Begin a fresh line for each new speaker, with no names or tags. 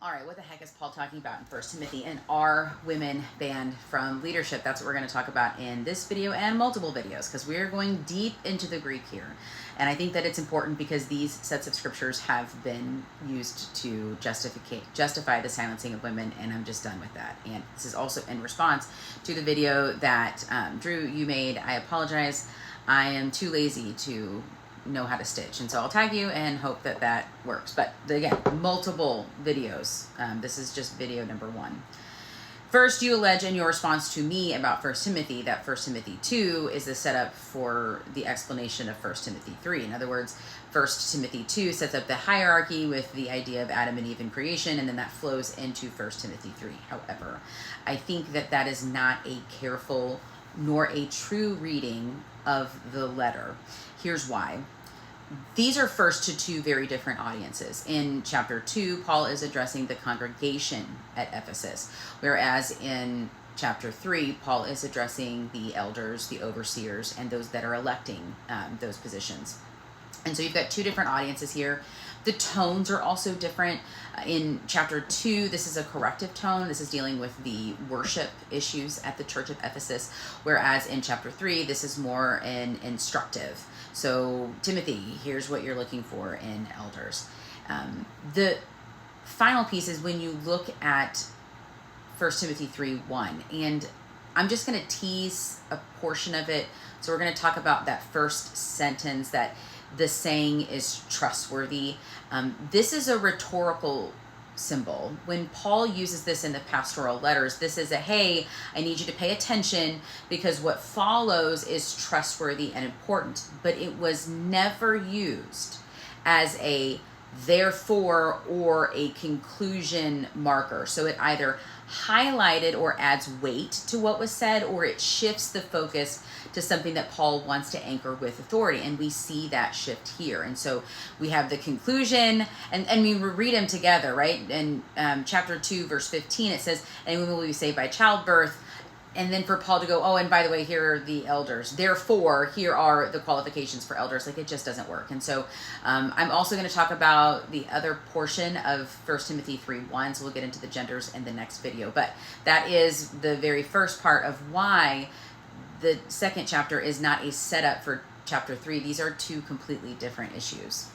All right, what the heck is Paul talking about in 1 Timothy? And are women banned from leadership? That's what we're going to talk about in this video and multiple videos, because we're going deep into the Greek here. And I think that it's important because these sets of scriptures have been used to justify the silencing of women, and I'm just done with that. And this is also in response to the video that Drew, you made. I apologize. I am too lazy to know how to stitch, and so I'll tag you and hope that that works. But again, multiple videos. This is just video number 1. First, you allege in your response to me about 1 Timothy that 1 Timothy 2 is the setup for the explanation of 1 Timothy 3. In other words, 1 Timothy 2 sets up the hierarchy with the idea of Adam and Eve in creation, and then that flows into 1 Timothy 3. However, I think that that is not a careful nor a true reading of the letter. Here's why. These are first to two very different audiences. In chapter 2, Paul is addressing the congregation at Ephesus, whereas in chapter 3, Paul is addressing the elders, the overseers, and those that are electing those positions. And so you've got two different audiences here. The tones are also different. In chapter 2, this is a corrective tone. This is dealing with the worship issues at the church of Ephesus, whereas in chapter 3, this is more an instructive. So, Timothy, here's what you're looking for in elders. The final piece is when you look at 1 Timothy 3:1, and I'm just going to tease a portion of it. So we're going to talk about that first sentence, that the saying is trustworthy. This is a rhetorical symbol. When Paul uses this in the pastoral letters, this is a, hey, I need you to pay attention because what follows is trustworthy and important. But it was never used as a therefore or a conclusion marker. So it either highlighted or adds weight to what was said, or it shifts the focus to something that Paul wants to anchor with authority. And we see that shift here. And so we have the conclusion, and we read them together, right? In chapter 2, verse 15, it says, and women will be saved by childbirth. And then for Paul to go, oh, and by the way, here are the elders. Therefore, here are the qualifications for elders. Like, it just doesn't work. And so I'm also going to talk about the other portion of 1 Timothy 3:1. So we'll get into the genders in the next video. But that is the very first part of why the second chapter is not a setup for chapter 3. These are two completely different issues.